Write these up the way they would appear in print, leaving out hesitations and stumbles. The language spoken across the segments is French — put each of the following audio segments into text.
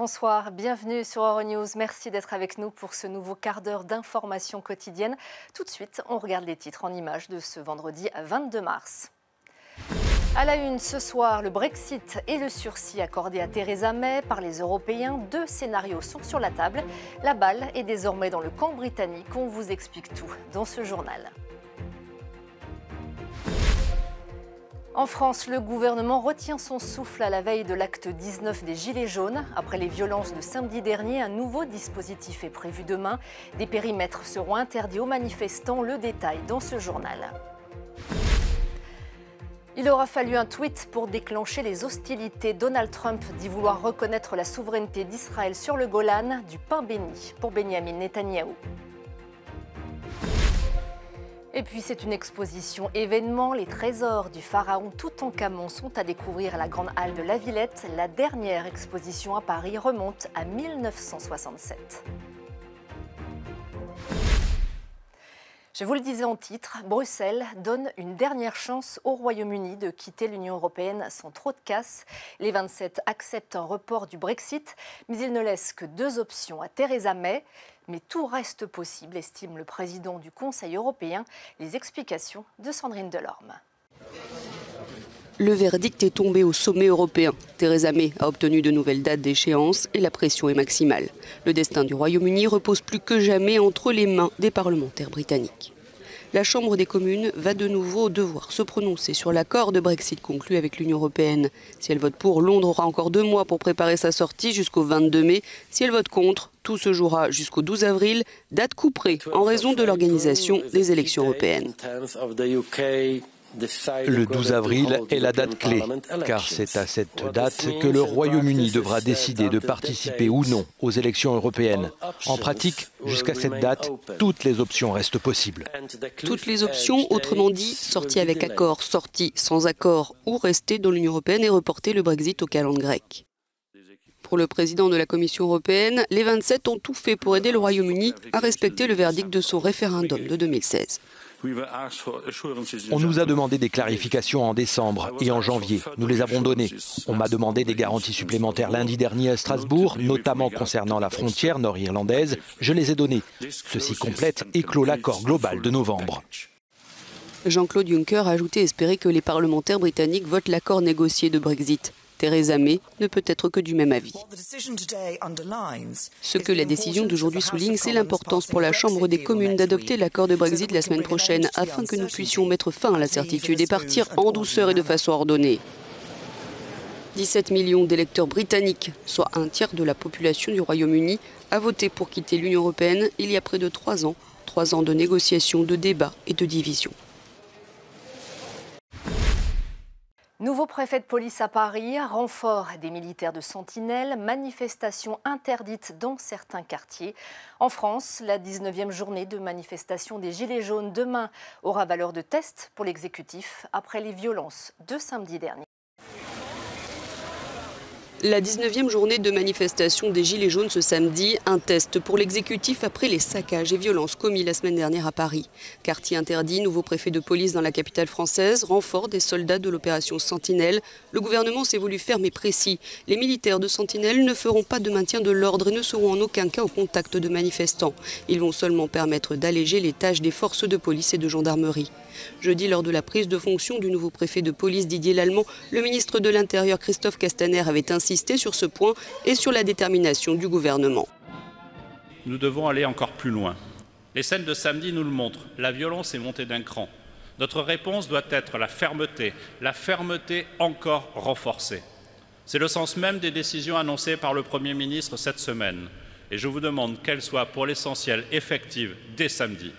Bonsoir, bienvenue sur Euronews. Merci d'être avec nous pour ce nouveau quart d'heure d'information quotidienne. Tout de suite, on regarde les titres en images de ce vendredi 22 mars. À la une ce soir, le Brexit et le sursis accordé à Theresa May par les Européens. Deux scénarios sont sur la table. La balle est désormais dans le camp britannique. On vous explique tout dans ce journal. En France, le gouvernement retient son souffle à la veille de l'acte 19 des Gilets jaunes. Après les violences de samedi dernier, un nouveau dispositif est prévu demain. Des périmètres seront interdits aux manifestants. Le détail dans ce journal. Il aura fallu un tweet pour déclencher les hostilités. Donald Trump dit vouloir reconnaître la souveraineté d'Israël sur le Golan, du pain béni pour Benyamin Netanyahou. Et puis c'est une exposition événement. Les trésors du pharaon Toutankhamon sont à découvrir à la Grande Halle de la Villette. La dernière exposition à Paris remonte à 1967. Je vous le disais en titre, Bruxelles donne une dernière chance au Royaume-Uni de quitter l'Union européenne sans trop de casse. Les 27 acceptent un report du Brexit, mais ils ne laissent que deux options à Theresa May. Mais tout reste possible, estime le président du Conseil européen. Les explications de Sandrine Delorme. Le verdict est tombé au sommet européen. Theresa May a obtenu de nouvelles dates d'échéance et la pression est maximale. Le destin du Royaume-Uni repose plus que jamais entre les mains des parlementaires britanniques. La Chambre des communes va de nouveau devoir se prononcer sur l'accord de Brexit conclu avec l'Union européenne. Si elle vote pour, Londres aura encore 2 mois pour préparer sa sortie jusqu'au 22 mai. Si elle vote contre, tout se jouera jusqu'au 12 avril, date couperée en raison de l'organisation des élections européennes. Le 12 avril est la date clé, car c'est à cette date que le Royaume-Uni devra décider de participer ou non aux élections européennes. En pratique, jusqu'à cette date, toutes les options restent possibles. Toutes les options, autrement dit, sortie avec accord, sortie sans accord ou rester dans l'Union européenne et reporter le Brexit au calendrier grec. Pour le président de la Commission européenne, les 27 ont tout fait pour aider le Royaume-Uni à respecter le verdict de son référendum de 2016. On nous a demandé des clarifications en décembre et en janvier. Nous les avons données. On m'a demandé des garanties supplémentaires lundi dernier à Strasbourg, notamment concernant la frontière nord-irlandaise. Je les ai données. Ceci complète et clôt l'accord global de novembre. Jean-Claude Juncker a ajouté espérer que les parlementaires britanniques votent l'accord négocié de Brexit. Theresa May ne peut être que du même avis. Ce que la décision d'aujourd'hui souligne, c'est l'importance pour la Chambre des communes d'adopter l'accord de Brexit la semaine prochaine afin que nous puissions mettre fin à l'incertitude et partir en douceur et de façon ordonnée. 17 millions d'électeurs britanniques, soit un tiers de la population du Royaume-Uni, a voté pour quitter l'Union européenne il y a près de 3 ans. 3 ans de négociations, de débats et de divisions. Nouveau préfet de police à Paris, renfort des militaires de Sentinelle, manifestation interdite dans certains quartiers. En France, la 19e journée de manifestation des Gilets jaunes demain aura valeur de test pour l'exécutif après les violences de samedi dernier. La 19e journée de manifestation des Gilets jaunes ce samedi, un test pour l'exécutif après les saccages et violences commis la semaine dernière à Paris. Quartier interdit, nouveau préfet de police dans la capitale française, renfort des soldats de l'opération Sentinelle. Le gouvernement s'est voulu ferme et précis. Les militaires de Sentinelle ne feront pas de maintien de l'ordre et ne seront en aucun cas au contact de manifestants. Ils vont seulement permettre d'alléger les tâches des forces de police et de gendarmerie. Jeudi, lors de la prise de fonction du nouveau préfet de police Didier Lallement, le ministre de l'Intérieur Christophe Castaner avait insisté sur ce point et sur la détermination du gouvernement. Nous devons aller encore plus loin. Les scènes de samedi nous le montrent, la violence est montée d'un cran. Notre réponse doit être la fermeté encore renforcée. C'est le sens même des décisions annoncées par le Premier ministre cette semaine. Et je vous demande qu'elles soient pour l'essentiel effectives dès samedi.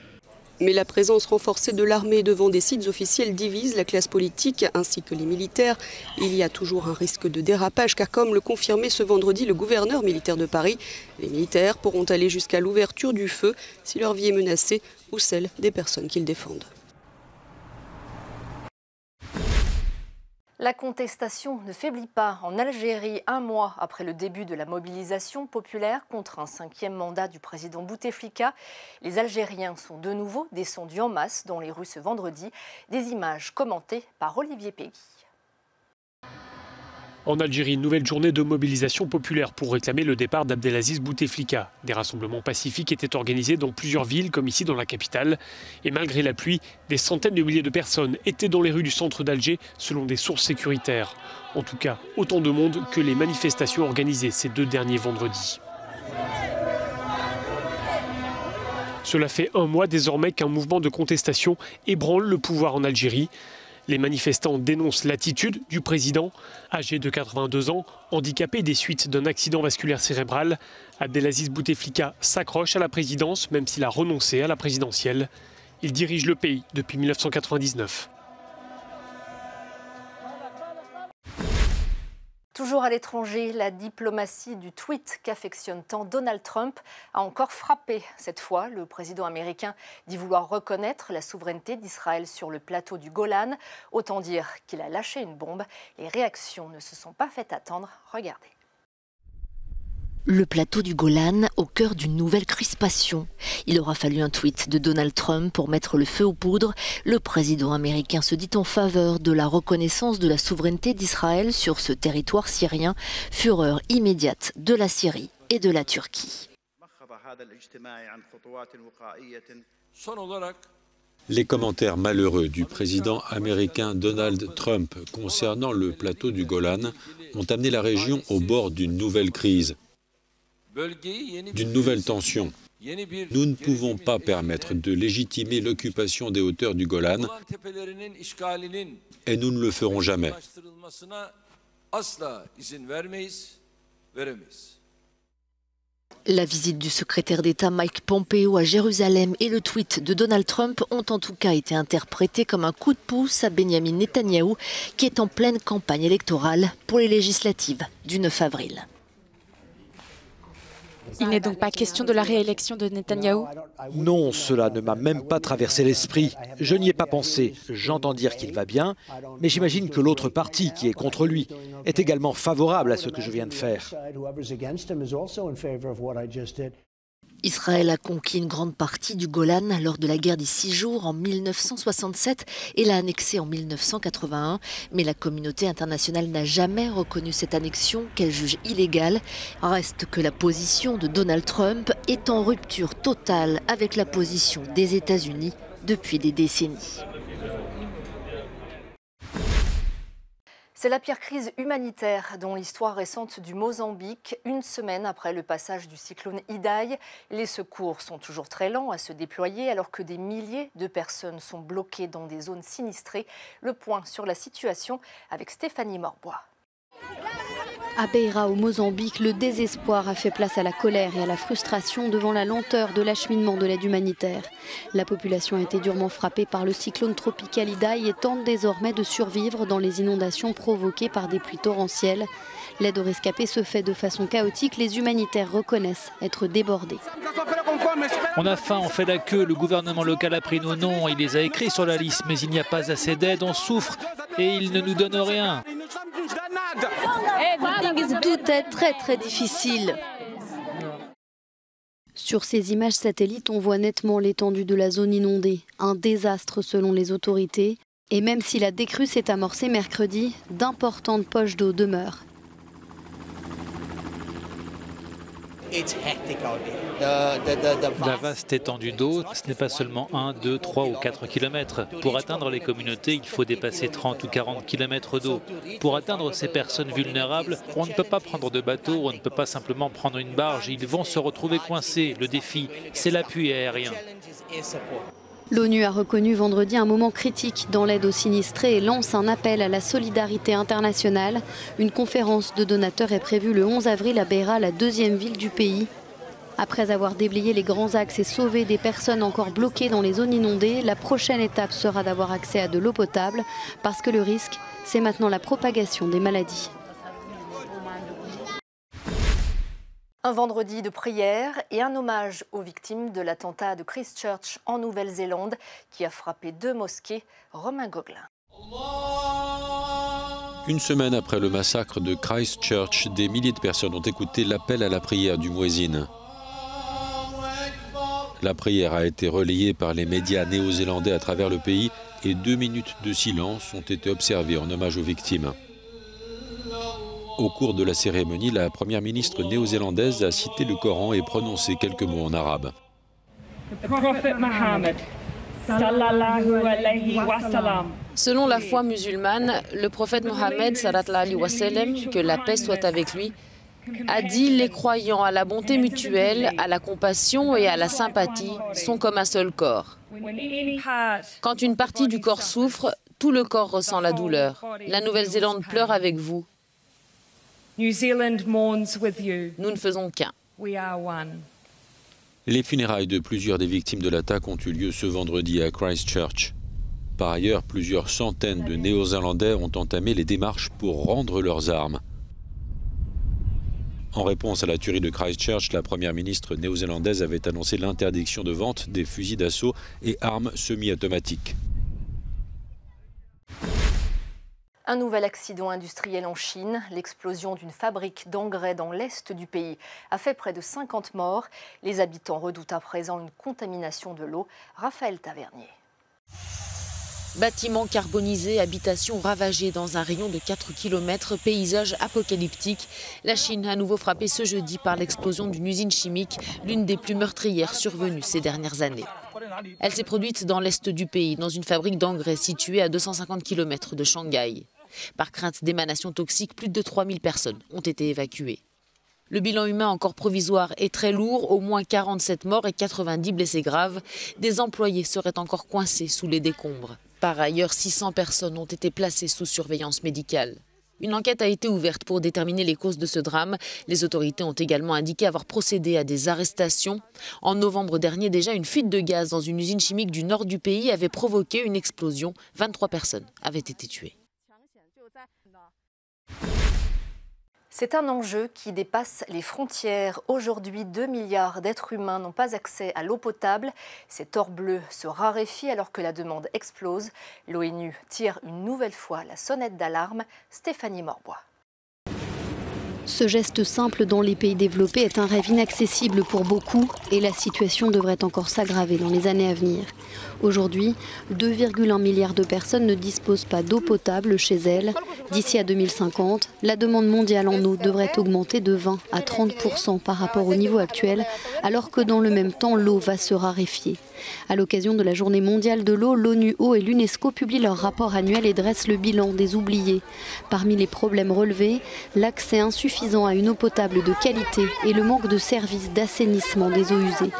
Mais la présence renforcée de l'armée devant des sites officiels divise la classe politique ainsi que les militaires. Il y a toujours un risque de dérapage car comme le confirmait ce vendredi le gouverneur militaire de Paris, les militaires pourront aller jusqu'à l'ouverture du feu si leur vie est menacée ou celle des personnes qu'ils défendent. La contestation ne faiblit pas en Algérie, 1 mois après le début de la mobilisation populaire contre un 5e mandat du président Bouteflika. Les Algériens sont de nouveau descendus en masse dans les rues ce vendredi. Des images commentées par Olivier Peggy. En Algérie, une nouvelle journée de mobilisation populaire pour réclamer le départ d'Abdelaziz Bouteflika. Des rassemblements pacifiques étaient organisés dans plusieurs villes, comme ici dans la capitale. Et malgré la pluie, des centaines de milliers de personnes étaient dans les rues du centre d'Alger, selon des sources sécuritaires. En tout cas, autant de monde que les manifestations organisées ces 2 derniers vendredis. Cela fait un mois désormais qu'un mouvement de contestation ébranle le pouvoir en Algérie. Les manifestants dénoncent l'attitude du président, âgé de 82 ans, handicapé des suites d'un accident vasculaire cérébral. Abdelaziz Bouteflika s'accroche à la présidence, même s'il a renoncé à la présidentielle. Il dirige le pays depuis 1999. Toujours à l'étranger, la diplomatie du tweet qu'affectionne tant Donald Trump a encore frappé. Cette fois, le président américain dit vouloir reconnaître la souveraineté d'Israël sur le plateau du Golan. Autant dire qu'il a lâché une bombe. Les réactions ne se sont pas faites attendre. Regardez. Le plateau du Golan au cœur d'une nouvelle crispation. Il aura fallu un tweet de Donald Trump pour mettre le feu aux poudres. Le président américain se dit en faveur de la reconnaissance de la souveraineté d'Israël sur ce territoire syrien. Fureur immédiate de la Syrie et de la Turquie. Les commentaires malheureux du président américain Donald Trump concernant le plateau du Golan ont amené la région au bord d'une nouvelle crise, d'une nouvelle tension. Nous ne pouvons pas permettre de légitimer l'occupation des hauteurs du Golan et nous ne le ferons jamais. La visite du secrétaire d'État Mike Pompeo à Jérusalem et le tweet de Donald Trump ont en tout cas été interprétés comme un coup de pouce à Benyamin Netanyahou qui est en pleine campagne électorale pour les législatives du 9 avril. Il n'est donc pas question de la réélection de Netanyahou? Non, cela ne m'a même pas traversé l'esprit. Je n'y ai pas pensé. J'entends dire qu'il va bien, mais j'imagine que l'autre parti, qui est contre lui, est également favorable à ce que je viens de faire. Israël a conquis une grande partie du Golan lors de la guerre des 6 jours en 1967 et l'a annexé en 1981. Mais la communauté internationale n'a jamais reconnu cette annexion qu'elle juge illégale. Reste que la position de Donald Trump est en rupture totale avec la position des États-Unis depuis des décennies. C'est la pire crise humanitaire dont l'histoire récente du Mozambique. Une semaine après le passage du cyclone Idai, les secours sont toujours très lents à se déployer alors que des milliers de personnes sont bloquées dans des zones sinistrées. Le point sur la situation avec Stéphanie Morbois. À Beira, au Mozambique, le désespoir a fait place à la colère et à la frustration devant la lenteur de l'acheminement de l'aide humanitaire. La population a été durement frappée par le cyclone tropical Idai et tente désormais de survivre dans les inondations provoquées par des pluies torrentielles. L'aide aux rescapés se fait de façon chaotique. Les humanitaires reconnaissent être débordés. On a faim, on fait la queue. Le gouvernement local a pris nos noms, il les a écrits sur la liste, mais il n'y a pas assez d'aide, on souffre et il ne nous donne rien. Tout est très difficile. Sur ces images satellites, on voit nettement l'étendue de la zone inondée. Un désastre selon les autorités. Et même si la décrue s'est amorcée mercredi, d'importantes poches d'eau demeurent. La vaste étendue d'eau, ce n'est pas seulement 1, 2, 3 ou 4 kilomètres. Pour atteindre les communautés, il faut dépasser 30 ou 40 kilomètres d'eau. Pour atteindre ces personnes vulnérables, on ne peut pas prendre de bateau, on ne peut pas simplement prendre une barge. Ils vont se retrouver coincés. Le défi, c'est l'appui aérien. L'ONU a reconnu vendredi un moment critique dans l'aide aux sinistrés et lance un appel à la solidarité internationale. Une conférence de donateurs est prévue le 11 avril à Beira, la deuxième ville du pays. Après avoir déblayé les grands axes et sauvé des personnes encore bloquées dans les zones inondées, la prochaine étape sera d'avoir accès à de l'eau potable parce que le risque, c'est maintenant la propagation des maladies. Un vendredi de prière et un hommage aux victimes de l'attentat de Christchurch en Nouvelle-Zélande qui a frappé 2 mosquées. Romain Gauguelin. Une semaine après le massacre de Christchurch, des milliers de personnes ont écouté l'appel à la prière du muezzin. La prière a été relayée par les médias néo-zélandais à travers le pays – et 2 minutes de silence ont été observées en hommage aux victimes. Au cours de la cérémonie, la première ministre néo-zélandaise a cité le Coran et prononcé quelques mots en arabe. Selon la foi musulmane, le prophète Mohammed, que la paix soit avec lui, a dit « Les croyants à la bonté mutuelle, à la compassion et à la sympathie sont comme un seul corps. Quand une partie du corps souffre, tout le corps ressent la douleur. La Nouvelle-Zélande pleure avec vous. Nous ne faisons qu'un. » Les funérailles de plusieurs des victimes de l'attaque ont eu lieu ce vendredi à Christchurch. Par ailleurs, plusieurs centaines de Néo-Zélandais ont entamé les démarches pour rendre leurs armes. En réponse à la tuerie de Christchurch, la première ministre néo-zélandaise avait annoncé l'interdiction de vente des fusils d'assaut et armes semi-automatiques. Un nouvel accident industriel en Chine. L'explosion d'une fabrique d'engrais dans l'est du pays a fait près de 50 morts. Les habitants redoutent à présent une contamination de l'eau. Raphaël Tavernier. Bâtiments carbonisés, habitations ravagées dans un rayon de 4 km, paysage apocalyptique. La Chine a à nouveau frappé ce jeudi par l'explosion d'une usine chimique, l'une des plus meurtrières survenues ces dernières années. Elle s'est produite dans l'est du pays, dans une fabrique d'engrais située à 250 km de Shanghai. Par crainte d'émanations toxiques, plus de 3000 personnes ont été évacuées. Le bilan humain encore provisoire est très lourd, au moins 47 morts et 90 blessés graves. Des employés seraient encore coincés sous les décombres. Par ailleurs, 600 personnes ont été placées sous surveillance médicale. Une enquête a été ouverte pour déterminer les causes de ce drame. Les autorités ont également indiqué avoir procédé à des arrestations. En novembre dernier, déjà, une fuite de gaz dans une usine chimique du nord du pays avait provoqué une explosion. 23 personnes avaient été tuées. C'est un enjeu qui dépasse les frontières. Aujourd'hui, 2 milliards d'êtres humains n'ont pas accès à l'eau potable. Cet or bleu se raréfie alors que la demande explose. L'ONU tire une nouvelle fois la sonnette d'alarme. Stéphanie Morbois. Ce geste simple dans les pays développés est un rêve inaccessible pour beaucoup et la situation devrait encore s'aggraver dans les années à venir. Aujourd'hui, 2,1 milliards de personnes ne disposent pas d'eau potable chez elles. D'ici à 2050, la demande mondiale en eau devrait augmenter de 20 à 30% par rapport au niveau actuel, alors que dans le même temps, l'eau va se raréfier. À l'occasion de la Journée mondiale de l'eau, l'ONU Eau et l'UNESCO publient leur rapport annuel et dressent le bilan des oubliés. Parmi les problèmes relevés, l'accès insuffisant à une eau potable de qualité et le manque de services d'assainissement des eaux usées.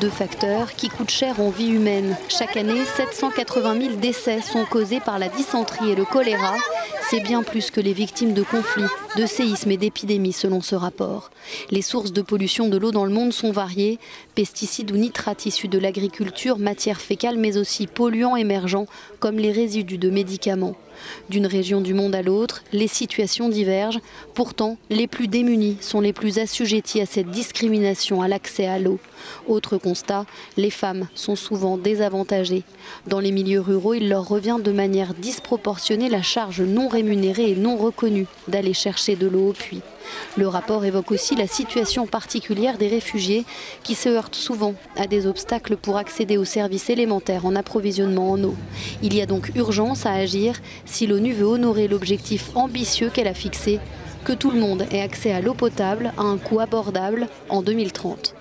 2 facteurs qui coûtent cher en vie humaine. Chaque année, 780 000 décès sont causés par la dysenterie et le choléra. C'est bien plus que les victimes de conflits, de séismes et d'épidémies selon ce rapport. Les sources de pollution de l'eau dans le monde sont variées. Pesticides ou nitrates issus de l'agriculture, matières fécales, mais aussi polluants émergents comme les résidus de médicaments. D'une région du monde à l'autre, les situations divergent. Pourtant, les plus démunis sont les plus assujettis à cette discrimination à l'accès à l'eau. Autre constat, les femmes sont souvent désavantagées. Dans les milieux ruraux, il leur revient de manière disproportionnée la charge non rémunérée et non reconnue d'aller chercher de l'eau au puits. Le rapport évoque aussi la situation particulière des réfugiés qui se heurtent souvent à des obstacles pour accéder aux services élémentaires en approvisionnement en eau. Il y a donc urgence à agir si l'ONU veut honorer l'objectif ambitieux qu'elle a fixé, que tout le monde ait accès à l'eau potable à un coût abordable en 2030.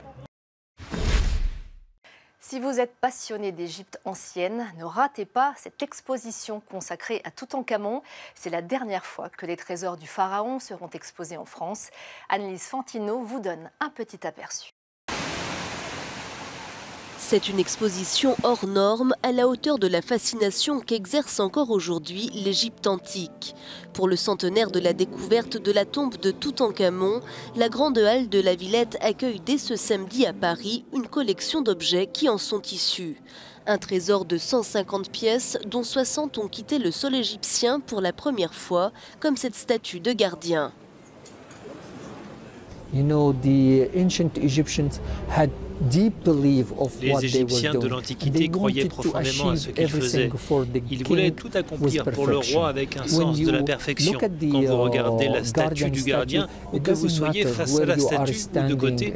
Si vous êtes passionné d'Égypte ancienne, ne ratez pas cette exposition consacrée à Toutankhamon. C'est la dernière fois que les trésors du pharaon seront exposés en France. Annelise Fantino vous donne un petit aperçu. C'est une exposition hors norme à la hauteur de la fascination qu'exerce encore aujourd'hui l'Égypte antique. Pour le centenaire de la découverte de la tombe de Toutankhamon, la grande halle de la Villette accueille dès ce samedi à Paris une collection d'objets qui en sont issus. Un trésor de 150 pièces, dont 60 ont quitté le sol égyptien pour la première fois, comme cette statue de gardien. You know, the ancient Egyptians had Les Égyptiens de l'Antiquité croyaient profondément à ce qu'ils faisaient. Ils voulaient tout accomplir pour le roi avec un sens de la perfection. Quand vous regardez la statue du gardien ou que vous soyez face à la statue ou de côté,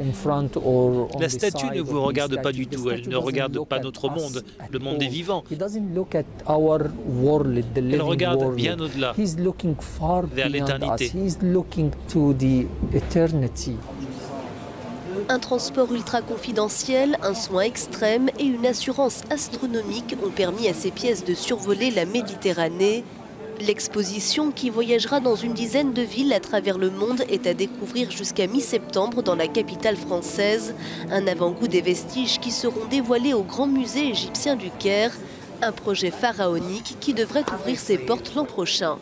la statue ne vous regarde pas du tout. Elle ne regarde pas notre monde, le monde des vivants. Elle regarde bien au-delà, vers l'éternité. Un transport ultra confidentiel, un soin extrême et une assurance astronomique ont permis à ces pièces de survoler la Méditerranée. L'exposition, qui voyagera dans une dizaine de villes à travers le monde, est à découvrir jusqu'à mi-septembre dans la capitale française. Un avant-goût des vestiges qui seront dévoilés au Grand Musée égyptien du Caire. Un projet pharaonique qui devrait ouvrir ses portes l'an prochain.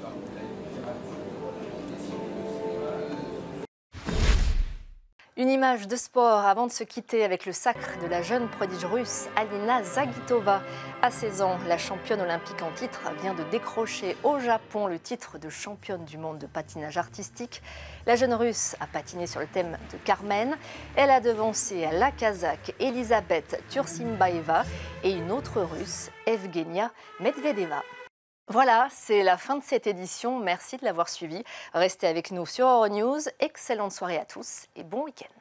Une image de sport avant de se quitter avec le sacre de la jeune prodige russe Alina Zagitova. À 16 ans, la championne olympique en titre vient de décrocher au Japon le titre de championne du monde de patinage artistique. La jeune russe a patiné sur le thème de Carmen. Elle a devancé la Kazakh Elisabeth Tursimbaeva et une autre russe, Evgenia Medvedeva. Voilà, c'est la fin de cette édition. Merci de l'avoir suivi. Restez avec nous sur Euronews. Excellente soirée à tous et bon week-end.